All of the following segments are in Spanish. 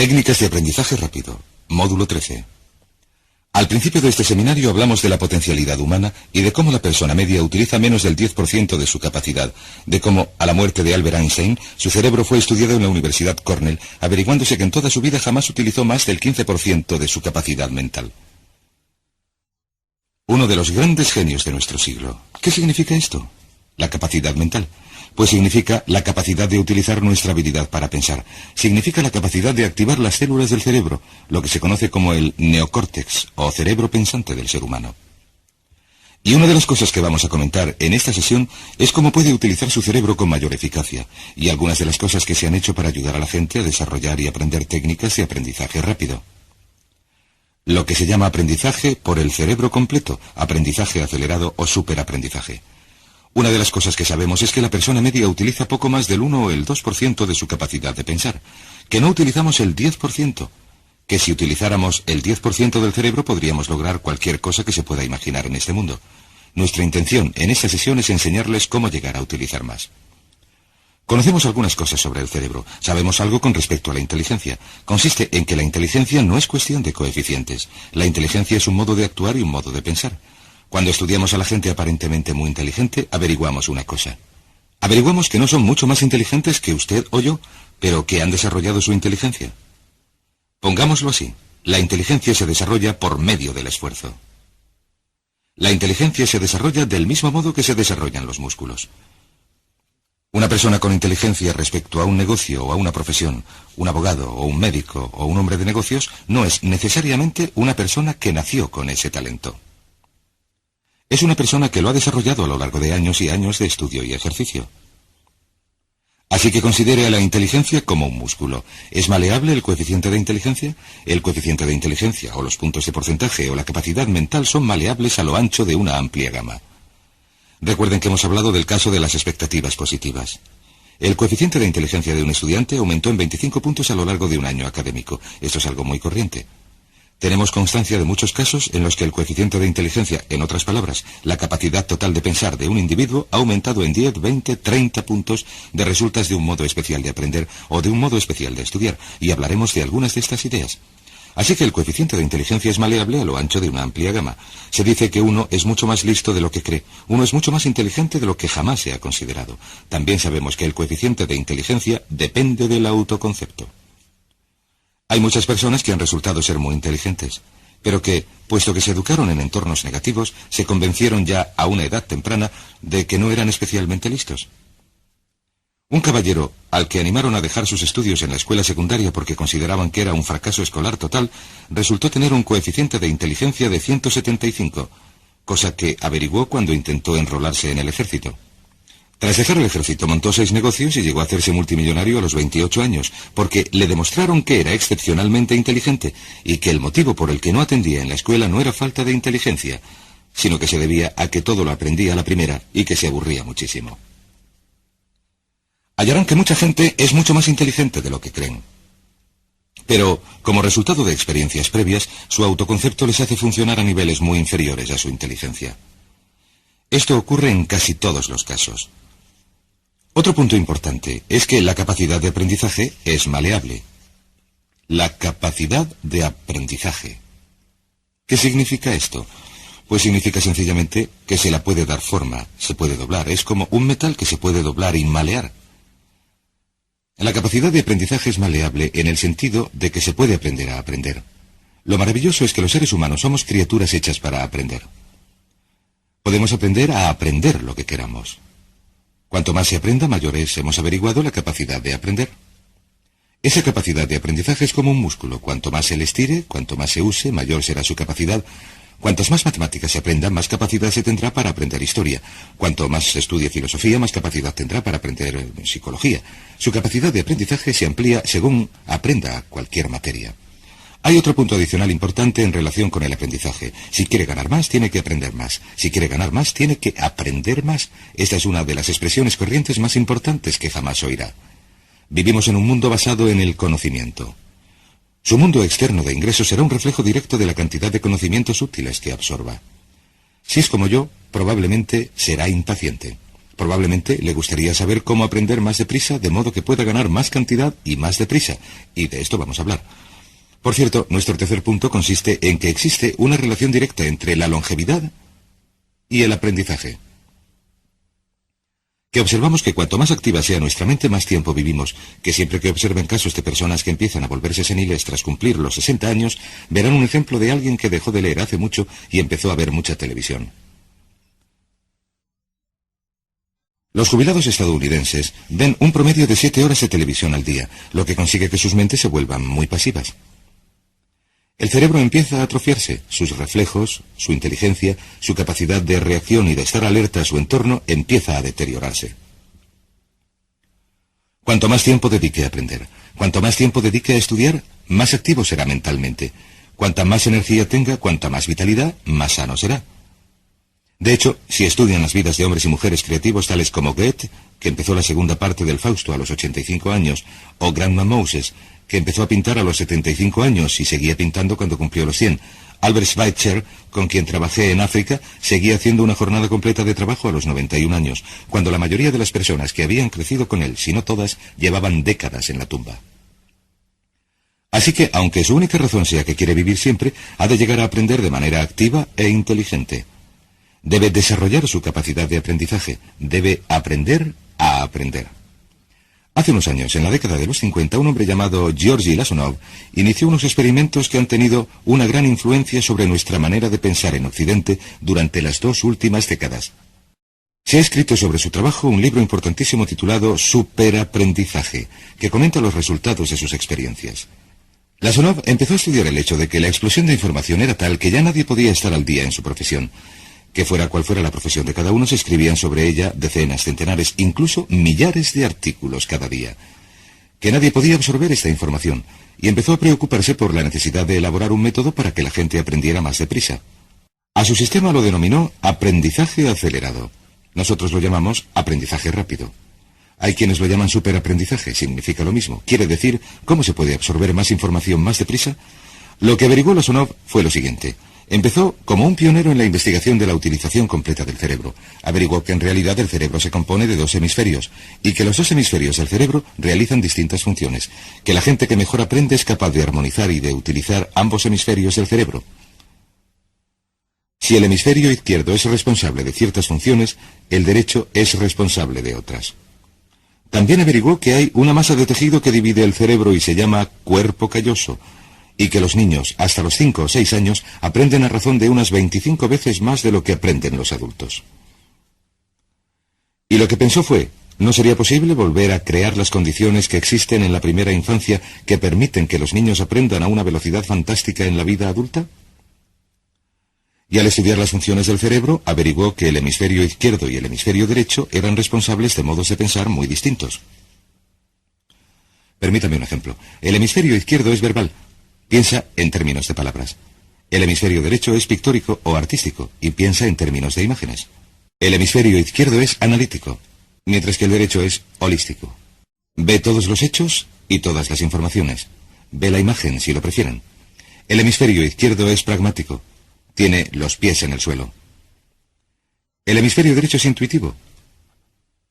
Técnicas de aprendizaje rápido, módulo 13. Al principio de este seminario hablamos de la potencialidad humana y de cómo la persona media utiliza menos del 10% de su capacidad, de cómo, a la muerte de Albert Einstein, su cerebro fue estudiado en la Universidad Cornell, averiguándose que en toda su vida jamás utilizó más del 15% de su capacidad mental. Uno de los grandes genios de nuestro siglo. ¿Qué significa esto? La capacidad mental. Pues significa la capacidad de utilizar nuestra habilidad para pensar. Significa la capacidad de activar las células del cerebro, lo que se conoce como el neocórtex, o cerebro pensante del ser humano. Y una de las cosas que vamos a comentar en esta sesión es cómo puede utilizar su cerebro con mayor eficacia, y algunas de las cosas que se han hecho para ayudar a la gente a desarrollar y aprender técnicas de aprendizaje rápido. Lo que se llama aprendizaje por el cerebro completo, aprendizaje acelerado o superaprendizaje. Una de las cosas que sabemos es que la persona media utiliza poco más del 1 o el 2% de su capacidad de pensar, que no utilizamos el 10%, que si utilizáramos el 10% del cerebro podríamos lograr cualquier cosa que se pueda imaginar en este mundo. Nuestra intención en esta sesión es enseñarles cómo llegar a utilizar más. Conocemos algunas cosas sobre el cerebro, sabemos algo con respecto a la inteligencia. Consiste en que la inteligencia no es cuestión de coeficientes, la inteligencia es un modo de actuar y un modo de pensar. Cuando estudiamos a la gente aparentemente muy inteligente, averiguamos una cosa. Averiguamos que no son mucho más inteligentes que usted o yo, pero que han desarrollado su inteligencia. Pongámoslo así, la inteligencia se desarrolla por medio del esfuerzo. La inteligencia se desarrolla del mismo modo que se desarrollan los músculos. Una persona con inteligencia respecto a un negocio o a una profesión, un abogado o un médico o un hombre de negocios, no es necesariamente una persona que nació con ese talento. Es una persona que lo ha desarrollado a lo largo de años y años de estudio y ejercicio. Así que considere a la inteligencia como un músculo. ¿Es maleable el coeficiente de inteligencia? El coeficiente de inteligencia, o los puntos de porcentaje, o la capacidad mental son maleables a lo ancho de una amplia gama. Recuerden que hemos hablado del caso de las expectativas positivas. El coeficiente de inteligencia de un estudiante aumentó en 25 puntos a lo largo de un año académico. Esto es algo muy corriente. Tenemos constancia de muchos casos en los que el coeficiente de inteligencia, en otras palabras, la capacidad total de pensar de un individuo, ha aumentado en 10, 20, 30 puntos de resultas de un modo especial de aprender o de un modo especial de estudiar, y hablaremos de algunas de estas ideas. Así que el coeficiente de inteligencia es maleable a lo ancho de una amplia gama. Se dice que uno es mucho más listo de lo que cree, uno es mucho más inteligente de lo que jamás se ha considerado. También sabemos que el coeficiente de inteligencia depende del autoconcepto. Hay muchas personas que han resultado ser muy inteligentes, pero que, puesto que se educaron en entornos negativos, se convencieron ya a una edad temprana de que no eran especialmente listos. Un caballero, al que animaron a dejar sus estudios en la escuela secundaria porque consideraban que era un fracaso escolar total, resultó tener un coeficiente de inteligencia de 175, cosa que averiguó cuando intentó enrolarse en el ejército. Tras dejar el ejército montó 6 negocios y llegó a hacerse multimillonario a los 28 años, porque le demostraron que era excepcionalmente inteligente y que el motivo por el que no atendía en la escuela no era falta de inteligencia, sino que se debía a que todo lo aprendía a la primera y que se aburría muchísimo. Hallarán que mucha gente es mucho más inteligente de lo que creen. Pero, como resultado de experiencias previas, su autoconcepto les hace funcionar a niveles muy inferiores a su inteligencia. Esto ocurre en casi todos los casos. Otro punto importante es que la capacidad de aprendizaje es maleable. La capacidad de aprendizaje. ¿Qué significa esto? Pues significa sencillamente que se la puede dar forma, se puede doblar. Es como un metal que se puede doblar y malear. La capacidad de aprendizaje es maleable en el sentido de que se puede aprender a aprender. Lo maravilloso es que los seres humanos somos criaturas hechas para aprender. Podemos aprender a aprender lo que queramos. Cuanto más se aprenda, mayor es, hemos averiguado, la capacidad de aprender. Esa capacidad de aprendizaje es como un músculo. Cuanto más se le estire, cuanto más se use, mayor será su capacidad. Cuantas más matemáticas se aprendan, más capacidad se tendrá para aprender historia. Cuanto más se estudie filosofía, más capacidad tendrá para aprender psicología. Su capacidad de aprendizaje se amplía según aprenda cualquier materia. Hay otro punto adicional importante en relación con el aprendizaje. Si quiere ganar más, tiene que aprender más. Si quiere ganar más, tiene que aprender más. Esta es una de las expresiones corrientes más importantes que jamás oirá. Vivimos en un mundo basado en el conocimiento. Su mundo externo de ingresos será un reflejo directo de la cantidad de conocimientos útiles que absorba. Si es como yo, probablemente será impaciente. Probablemente le gustaría saber cómo aprender más deprisa, de modo que pueda ganar más cantidad y más deprisa. Y de esto vamos a hablar. Por cierto, nuestro tercer punto consiste en que existe una relación directa entre la longevidad y el aprendizaje. Que observamos que cuanto más activa sea nuestra mente, más tiempo vivimos, que siempre que observen casos de personas que empiezan a volverse seniles tras cumplir los 60 años, verán un ejemplo de alguien que dejó de leer hace mucho y empezó a ver mucha televisión. Los jubilados estadounidenses ven un promedio de 7 horas de televisión al día, lo que consigue que sus mentes se vuelvan muy pasivas. El cerebro empieza a atrofiarse, sus reflejos, su inteligencia, su capacidad de reacción y de estar alerta a su entorno empieza a deteriorarse. Cuanto más tiempo dedique a aprender, cuanto más tiempo dedique a estudiar, más activo será mentalmente. Cuanta más energía tenga, cuanta más vitalidad, más sano será. De hecho, si estudian las vidas de hombres y mujeres creativos tales como Goethe, que empezó la segunda parte del Fausto a los 85 años, o Grandma Moses, que empezó a pintar a los 75 años y seguía pintando cuando cumplió los 100. Albert Schweitzer, con quien trabajé en África, seguía haciendo una jornada completa de trabajo a los 91 años, cuando la mayoría de las personas que habían crecido con él, si no todas, llevaban décadas en la tumba. Así que, aunque su única razón sea que quiere vivir siempre, ha de llegar a aprender de manera activa e inteligente. Debe desarrollar su capacidad de aprendizaje, debe aprender a aprender. Hace unos años, en la década de los 50, un hombre llamado Georgi Lasonov inició unos experimentos que han tenido una gran influencia sobre nuestra manera de pensar en Occidente durante las 2 últimas décadas. Se ha escrito sobre su trabajo un libro importantísimo titulado Superaprendizaje, que comenta los resultados de sus experiencias. Lasonov empezó a estudiar el hecho de que la explosión de información era tal que ya nadie podía estar al día en su profesión. Que fuera cual fuera la profesión de cada uno, se escribían sobre ella decenas, centenares, incluso millares de artículos cada día. Que nadie podía absorber esta información, y empezó a preocuparse por la necesidad de elaborar un método para que la gente aprendiera más deprisa. A su sistema lo denominó aprendizaje acelerado. Nosotros lo llamamos aprendizaje rápido. Hay quienes lo llaman superaprendizaje, significa lo mismo. Quiere decir, ¿cómo se puede absorber más información más deprisa? Lo que averiguó Lasonov fue lo siguiente. Empezó como un pionero en la investigación de la utilización completa del cerebro. Averiguó que en realidad el cerebro se compone de 2 hemisferios, y que los 2 hemisferios del cerebro realizan distintas funciones, que la gente que mejor aprende es capaz de armonizar y de utilizar ambos hemisferios del cerebro. Si el hemisferio izquierdo es responsable de ciertas funciones, el derecho es responsable de otras. También averiguó que hay una masa de tejido que divide el cerebro y se llama cuerpo calloso, y que los niños, hasta los 5 o 6 años, aprenden a razón de unas 25 veces más de lo que aprenden los adultos. Y lo que pensó fue, ¿no sería posible volver a crear las condiciones que existen en la primera infancia que permiten que los niños aprendan a una velocidad fantástica en la vida adulta? Y al estudiar las funciones del cerebro, averiguó que el hemisferio izquierdo y el hemisferio derecho eran responsables de modos de pensar muy distintos. Permítame un ejemplo. El hemisferio izquierdo es verbal. Piensa en términos de palabras. El hemisferio derecho es pictórico o artístico y piensa en términos de imágenes. El hemisferio izquierdo es analítico, mientras que el derecho es holístico. Ve todos los hechos y todas las informaciones. Ve la imagen si lo prefieren. El hemisferio izquierdo es pragmático. Tiene los pies en el suelo. El hemisferio derecho es intuitivo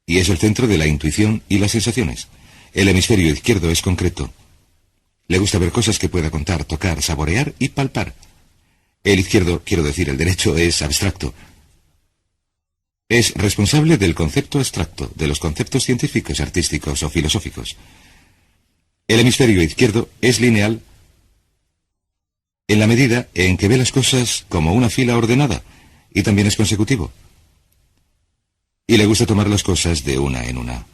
y es el centro de la intuición y las sensaciones. El hemisferio izquierdo es concreto. Le gusta ver cosas que pueda contar, tocar, saborear y palpar. El izquierdo, quiero decir, el derecho, es abstracto. Es responsable del concepto abstracto, de los conceptos científicos, artísticos o filosóficos. El hemisferio izquierdo es lineal en la medida en que ve las cosas como una fila ordenada, y también es consecutivo. Y le gusta tomar las cosas de una en una.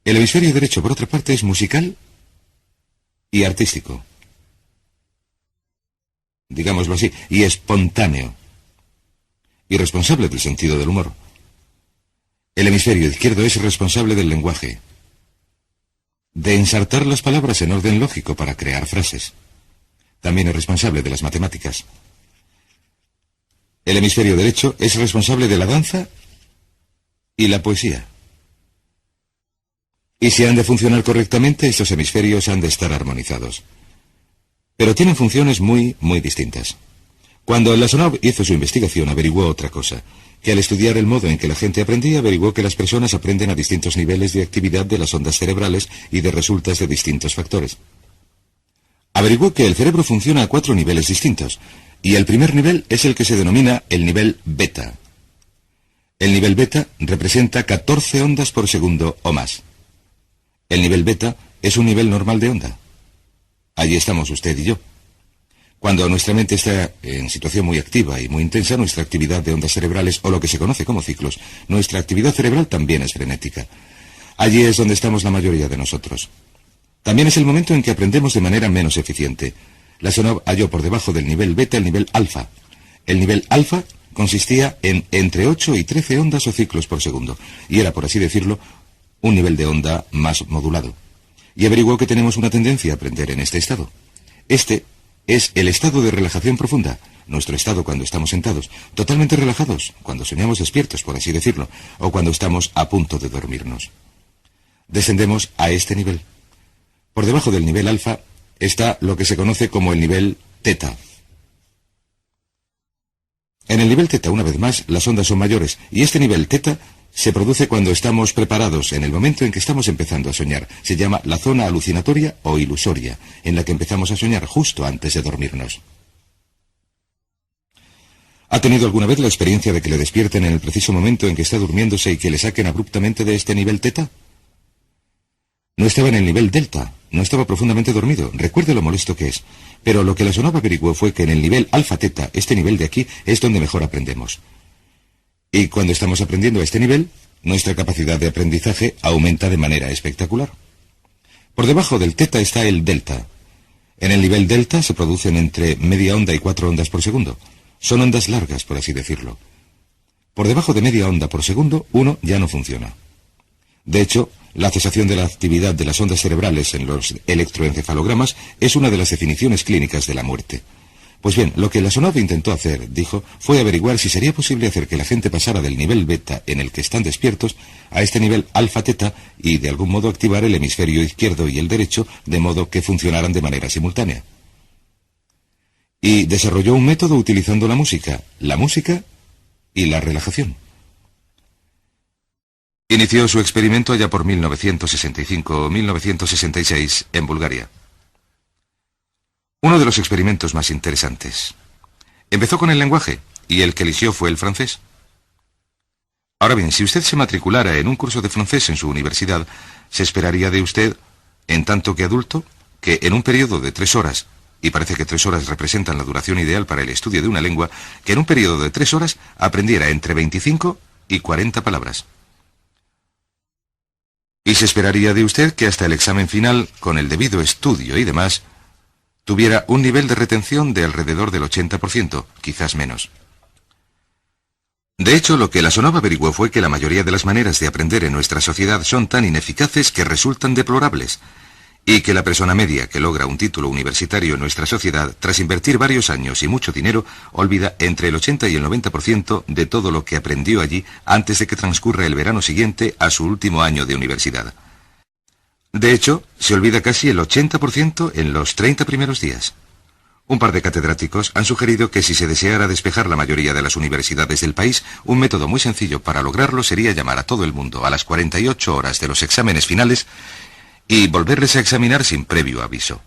El hemisferio derecho, por otra parte, es musical y artístico, digámoslo así, y espontáneo, y responsable del sentido del humor. El hemisferio izquierdo es responsable del lenguaje, de ensartar las palabras en orden lógico para crear frases. También es responsable de las matemáticas. El hemisferio derecho es responsable de la danza y la poesía. Y si han de funcionar correctamente, estos hemisferios han de estar armonizados. Pero tienen funciones muy distintas. Cuando Lasonov hizo su investigación, averiguó otra cosa, que al estudiar el modo en que la gente aprendía, averiguó que las personas aprenden a distintos niveles de actividad de las ondas cerebrales y de resultas de distintos factores. Averiguó que el cerebro funciona a 4 niveles distintos, y el primer nivel es el que se denomina el nivel beta. El nivel beta representa 14 ondas por segundo o más. El nivel beta es un nivel normal de onda. Allí estamos usted y yo. Cuando nuestra mente está en situación muy activa y muy intensa, nuestra actividad de ondas cerebrales, o lo que se conoce como ciclos, nuestra actividad cerebral también es frenética. Allí es donde estamos la mayoría de nosotros. También es el momento en que aprendemos de manera menos eficiente. Lasonov halló por debajo del nivel beta el nivel alfa. El nivel alfa consistía en entre 8 y 13 ondas o ciclos por segundo, y era, por así decirlo, un nivel de onda más modulado. Y averiguó que tenemos una tendencia a aprender en este estado. Este es el estado de relajación profunda, nuestro estado cuando estamos sentados, totalmente relajados, cuando soñamos despiertos, por así decirlo, o cuando estamos a punto de dormirnos. Descendemos a este nivel. Por debajo del nivel alfa está lo que se conoce como el nivel teta. En el nivel teta, una vez más, las ondas son mayores, y este nivel teta se produce cuando estamos preparados, en el momento en que estamos empezando a soñar. Se llama la zona alucinatoria o ilusoria, en la que empezamos a soñar justo antes de dormirnos. ¿Ha tenido alguna vez la experiencia de que le despierten en el preciso momento en que está durmiéndose y que le saquen abruptamente de este nivel teta? No estaba en el nivel delta, no estaba profundamente dormido, recuerde lo molesto que es. Pero lo que Lasonov averiguó fue que en el nivel alfa teta, este nivel de aquí, es donde mejor aprendemos. Y cuando estamos aprendiendo a este nivel, nuestra capacidad de aprendizaje aumenta de manera espectacular. Por debajo del teta está el delta. En el nivel delta se producen entre media onda y 4 ondas por segundo. Son ondas largas, por así decirlo. Por debajo de media onda por segundo, uno ya no funciona. De hecho, la cesación de la actividad de las ondas cerebrales en los electroencefalogramas es una de las definiciones clínicas de la muerte. Pues bien, lo que Lasonov intentó hacer, dijo, fue averiguar si sería posible hacer que la gente pasara del nivel beta en el que están despiertos a este nivel alfa-teta y de algún modo activar el hemisferio izquierdo y el derecho de modo que funcionaran de manera simultánea. Y desarrolló un método utilizando la música y la relajación. Inició su experimento allá por 1965 o 1966 en Bulgaria. Uno de los experimentos más interesantes. Empezó con el lenguaje, y el que eligió fue el francés. Ahora bien, si usted se matriculara en un curso de francés en su universidad, se esperaría de usted, en tanto que adulto, que en un periodo de 3 horas, y parece que 3 horas representan la duración ideal para el estudio de una lengua, que en un periodo de 3 horas aprendiera entre 25 y 40 palabras. Y se esperaría de usted que hasta el examen final, con el debido estudio y demás, tuviera un nivel de retención de alrededor del 80%, quizás menos. De hecho, lo que Lasonov averiguó fue que la mayoría de las maneras de aprender en nuestra sociedad son tan ineficaces que resultan deplorables, y que la persona media que logra un título universitario en nuestra sociedad, tras invertir varios años y mucho dinero, olvida entre el 80 y el 90% de todo lo que aprendió allí antes de que transcurra el verano siguiente a su último año de universidad. De hecho, se olvida casi el 80% en los 30 primeros días. Un par de catedráticos han sugerido que si se deseara despejar la mayoría de las universidades del país, un método muy sencillo para lograrlo sería llamar a todo el mundo a las 48 horas de los exámenes finales y volverles a examinar sin previo aviso.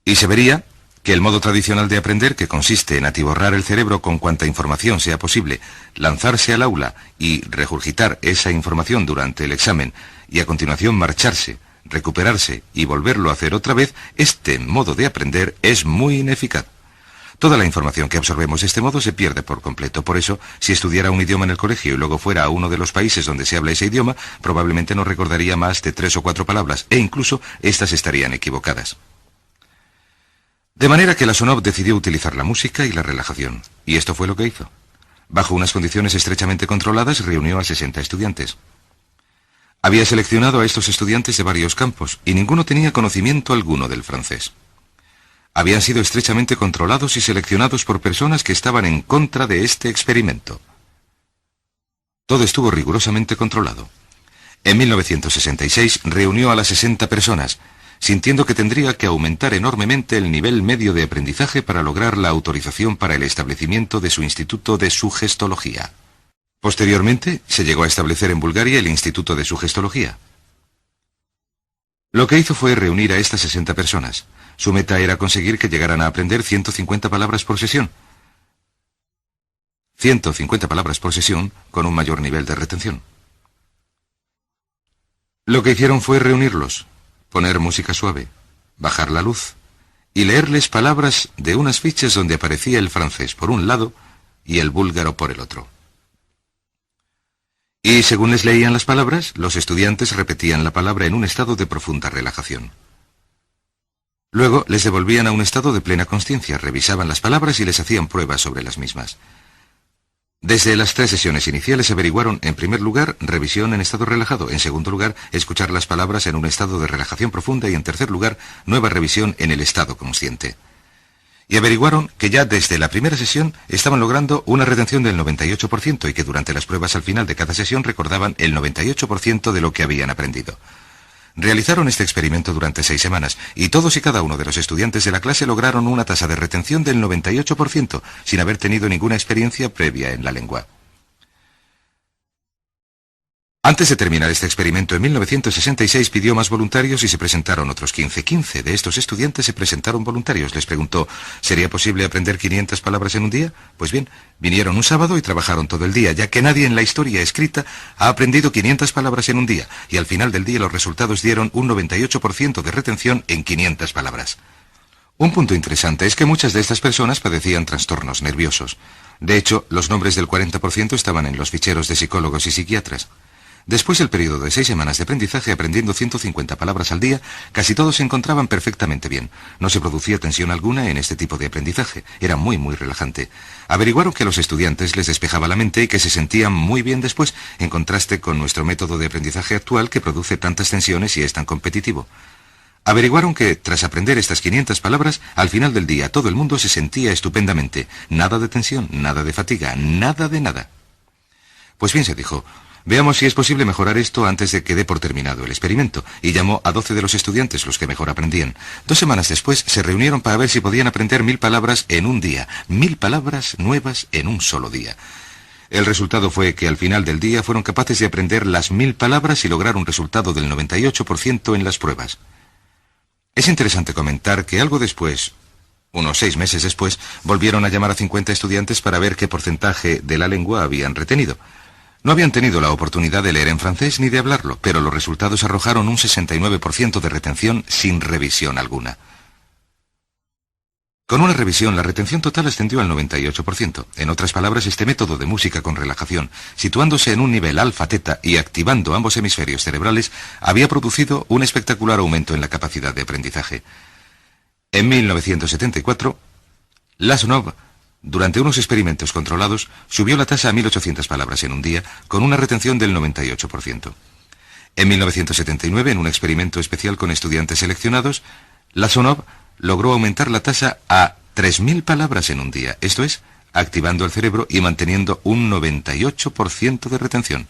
Y se vería que el modo tradicional de aprender, que consiste en atiborrar el cerebro con cuanta información sea posible, lanzarse al aula y regurgitar esa información durante el examen, y a continuación marcharse, recuperarse y volverlo a hacer otra vez, este modo de aprender es muy ineficaz. Toda la información que absorbemos de este modo se pierde por completo. Por eso, si estudiara un idioma en el colegio y luego fuera a uno de los países donde se habla ese idioma, probablemente no recordaría más de 3 o 4 palabras, e incluso estas estarían equivocadas. De manera que Lasonov decidió utilizar la música y la relajación, y esto fue lo que hizo. Bajo unas condiciones estrechamente controladas, reunió a 60 estudiantes. Había seleccionado a estos estudiantes de varios campos, y ninguno tenía conocimiento alguno del francés. Habían sido estrechamente controlados y seleccionados por personas que estaban en contra de este experimento. Todo estuvo rigurosamente controlado. En 1966 reunió a las 60 personas, sintiendo que tendría que aumentar enormemente el nivel medio de aprendizaje para lograr la autorización para el establecimiento de su Instituto de Sugestología. Posteriormente, se llegó a establecer en Bulgaria el Instituto de Sugestología. Lo que hizo fue reunir a estas 60 personas. Su meta era conseguir que llegaran a aprender 150 palabras por sesión. 150 palabras por sesión con un mayor nivel de retención. Lo que hicieron fue reunirlos, poner música suave, bajar la luz y leerles palabras de unas fichas donde aparecía el francés por un lado y el búlgaro por el otro. Y según les leían las palabras, los estudiantes repetían la palabra en un estado de profunda relajación. Luego les devolvían a un estado de plena consciencia, revisaban las palabras y les hacían pruebas sobre las mismas. Desde las 3 sesiones iniciales averiguaron, en primer lugar, revisión en estado relajado, en segundo lugar, escuchar las palabras en un estado de relajación profunda y, en tercer lugar, nueva revisión en el estado consciente. Y averiguaron que ya desde la primera sesión estaban logrando una retención del 98% y que durante las pruebas al final de cada sesión recordaban el 98% de lo que habían aprendido. Realizaron este experimento durante 6 semanas y todos y cada uno de los estudiantes de la clase lograron una tasa de retención del 98% sin haber tenido ninguna experiencia previa en la lengua. Antes de terminar este experimento, en 1966 pidió más voluntarios y se presentaron otros 15. 15 de estos estudiantes se presentaron voluntarios. Les preguntó, ¿sería posible aprender 500 palabras en un día? Pues bien, vinieron un sábado y trabajaron todo el día, ya que nadie en la historia escrita ha aprendido 500 palabras en un día, y al final del día los resultados dieron un 98% de retención en 500 palabras. Un punto interesante es que muchas de estas personas padecían trastornos nerviosos. De hecho, los nombres del 40% estaban en los ficheros de psicólogos y psiquiatras. Después del periodo de 6 semanas de aprendizaje aprendiendo 150 palabras al día, casi todos se encontraban perfectamente bien. No se producía tensión alguna en este tipo de aprendizaje. Era muy relajante. Averiguaron que a los estudiantes les despejaba la mente y que se sentían muy bien después, en contraste con nuestro método de aprendizaje actual que produce tantas tensiones y es tan competitivo. Averiguaron que, tras aprender estas 500 palabras, al final del día todo el mundo se sentía estupendamente. Nada de tensión, nada de fatiga, nada de nada. Pues bien, se dijo, veamos si es posible mejorar esto antes de que dé por terminado el experimento, y llamó a 12 de los estudiantes, los que mejor aprendían. 2 semanas después se reunieron para ver si podían aprender 1000 palabras en un día, 1000 palabras nuevas en un solo día. El resultado fue que al final del día fueron capaces de aprender las 1000 palabras y lograr un resultado del 98% en las pruebas. Es interesante comentar que algo después, unos 6 meses después, volvieron a llamar a 50 estudiantes para ver qué porcentaje de la lengua habían retenido. No habían tenido la oportunidad de leer en francés ni de hablarlo, pero los resultados arrojaron un 69% de retención sin revisión alguna. Con una revisión, la retención total ascendió al 98%. En otras palabras, este método de música con relajación, situándose en un nivel alfa-teta y activando ambos hemisferios cerebrales, había producido un espectacular aumento en la capacidad de aprendizaje. En 1974, Lasonov, durante unos experimentos controlados, subió la tasa a 1800 palabras en un día, con una retención del 98%. En 1979, en un experimento especial con estudiantes seleccionados, Lasonov logró aumentar la tasa a 3000 palabras en un día, esto es, activando el cerebro y manteniendo un 98% de retención.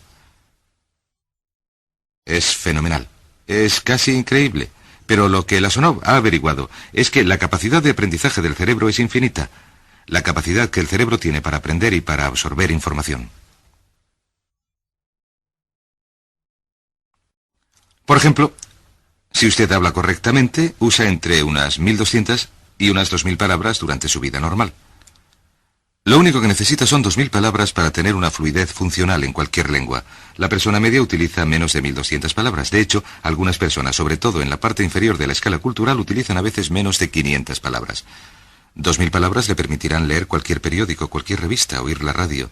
Es fenomenal, es casi increíble, pero lo que Lasonov ha averiguado es que la capacidad de aprendizaje del cerebro es infinita, la capacidad que el cerebro tiene para aprender y para absorber información. Por ejemplo, si usted habla correctamente, usa entre unas 1200 y unas 2000 palabras durante su vida normal. Lo único que necesita son 2000 palabras para tener una fluidez funcional en cualquier lengua. La persona media utiliza menos de 1200 palabras. De hecho, algunas personas, sobre todo en la parte inferior de la escala cultural, utilizan a veces menos de 500 palabras. 2000 palabras le permitirán leer cualquier periódico, cualquier revista, oír la radio,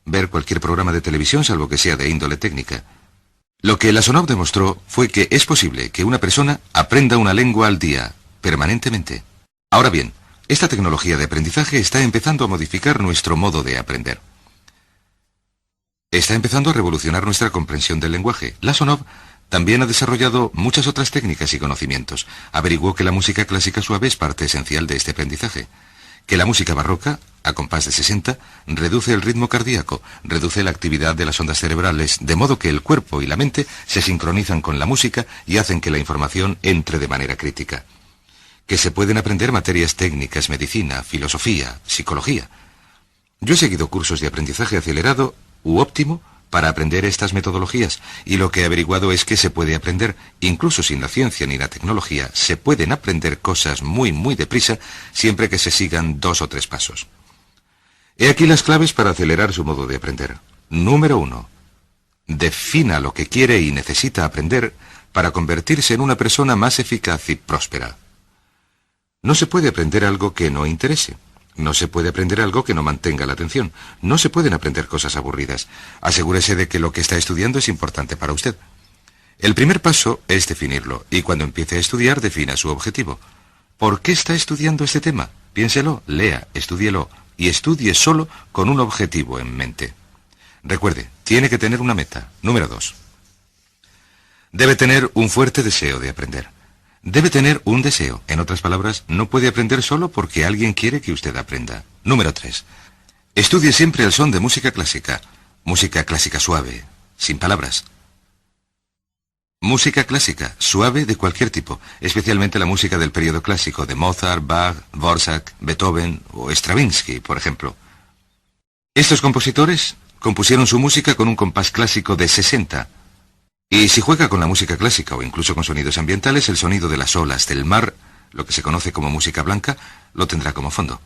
ver cualquier programa de televisión, salvo que sea de índole técnica. Lo que Lasonov demostró fue que es posible que una persona aprenda una lengua al día, permanentemente. Ahora bien, esta tecnología de aprendizaje está empezando a modificar nuestro modo de aprender. Está empezando a revolucionar nuestra comprensión del lenguaje. Lasonov también ha desarrollado muchas otras técnicas y conocimientos. Averiguó que la música clásica suave es parte esencial de este aprendizaje. que la música barroca, a compás de 60, reduce el ritmo cardíaco, reduce la actividad de las ondas cerebrales, de modo que el cuerpo y la mente se sincronizan con la música y hacen que la información entre de manera crítica. Que se pueden aprender materias técnicas, medicina, filosofía, psicología. Yo he seguido cursos de aprendizaje acelerado u óptimo para aprender estas metodologías, y lo que he averiguado es que se puede aprender, incluso sin la ciencia ni la tecnología, se pueden aprender cosas muy deprisa, siempre que se sigan 2 o 3 pasos. He aquí las claves para acelerar su modo de aprender. Número 1. Defina lo que quiere y necesita aprender para convertirse en una persona más eficaz y próspera. No se puede aprender algo que no interese. No se puede aprender algo que no mantenga la atención. No se pueden aprender cosas aburridas. Asegúrese de que lo que está estudiando es importante para usted. El primer paso es definirlo, y cuando empiece a estudiar, defina su objetivo. ¿Por qué está estudiando este tema? Piénselo, lea, estúdielo, y estudie solo con un objetivo en mente. Recuerde, tiene que tener una meta. Número 2. Debe tener un fuerte deseo de aprender. Debe tener un deseo. En otras palabras, no puede aprender solo porque alguien quiere que usted aprenda. Número 3. Estudie siempre el son de música clásica. Música clásica suave, sin palabras. Música clásica, suave de cualquier tipo, especialmente la música del periodo clásico de Mozart, Bach, Dvorak, Beethoven o Stravinsky, por ejemplo. Estos compositores compusieron su música con un compás clásico de 60. Y si juega con la música clásica o incluso con sonidos ambientales, el sonido de las olas del mar, lo que se conoce como música blanca, lo tendrá como fondo.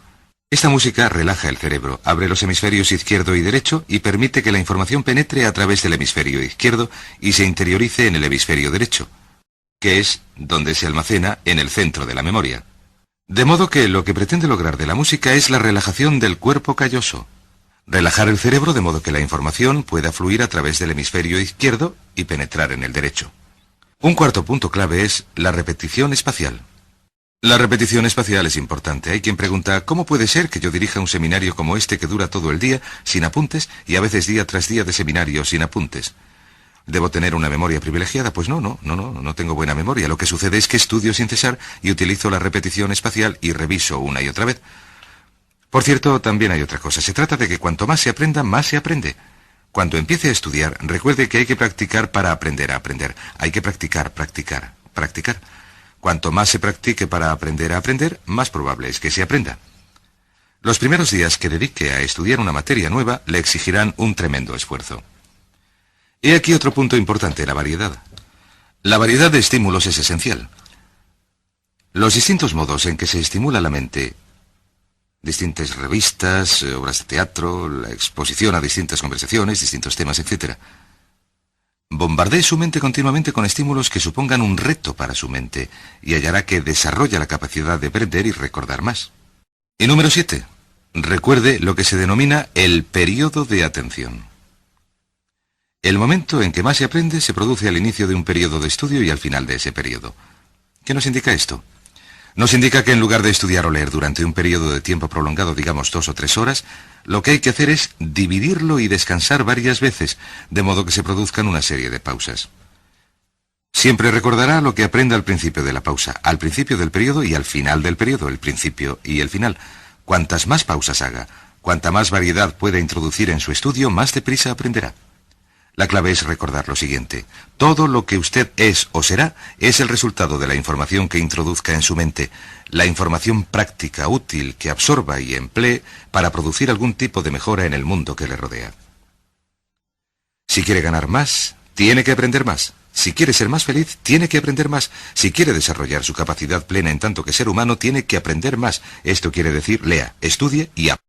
Esta música relaja el cerebro, abre los hemisferios izquierdo y derecho y permite que la información penetre a través del hemisferio izquierdo y se interiorice en el hemisferio derecho, que es donde se almacena en el centro de la memoria. De modo que lo que pretende lograr de la música es la relajación del cuerpo calloso. Relajar el cerebro de modo que la información pueda fluir a través del hemisferio izquierdo y penetrar en el derecho. Un cuarto punto clave es la repetición espacial. La repetición espacial es importante. Hay quien pregunta, ¿cómo puede ser que yo dirija un seminario como este que dura todo el día, sin apuntes, y a veces día tras día de seminario sin apuntes? ¿Debo tener una memoria privilegiada? Pues no tengo buena memoria. Lo que sucede es que estudio sin cesar y utilizo la repetición espacial y reviso una y otra vez. Por cierto, también hay otra cosa. Se trata de que cuanto más se aprenda, más se aprende. Cuando empiece a estudiar, recuerde que hay que practicar para aprender a aprender. Hay que practicar. Cuanto más se practique para aprender a aprender, más probable es que se aprenda. Los primeros días que dedique a estudiar una materia nueva le exigirán un tremendo esfuerzo. He aquí otro punto importante, la variedad. La variedad de estímulos es esencial. Los distintos modos en que se estimula la mente, distintas revistas, obras de teatro, la exposición a distintas conversaciones, distintos temas, etc. Bombardee su mente continuamente con estímulos que supongan un reto para su mente y hallará que desarrolla la capacidad de aprender y recordar más. Y número 7. Recuerde lo que se denomina el periodo de atención. El momento en que más se aprende se produce al inicio de un periodo de estudio y al final de ese periodo. ¿Qué nos indica esto? Nos indica que en lugar de estudiar o leer durante un periodo de tiempo prolongado, digamos 2 o 3 horas, lo que hay que hacer es dividirlo y descansar varias veces, de modo que se produzcan una serie de pausas. Siempre recordará lo que aprenda al principio de la pausa, al principio del periodo y al final del periodo, el principio y el final. Cuantas más pausas haga, cuanta más variedad pueda introducir en su estudio, más deprisa aprenderá. La clave es recordar lo siguiente. Todo lo que usted es o será es el resultado de la información que introduzca en su mente, la información práctica, útil, que absorba y emplee para producir algún tipo de mejora en el mundo que le rodea. Si quiere ganar más, tiene que aprender más. Si quiere ser más feliz, tiene que aprender más. Si quiere desarrollar su capacidad plena en tanto que ser humano, tiene que aprender más. Esto quiere decir, lea, estudie y aprenda.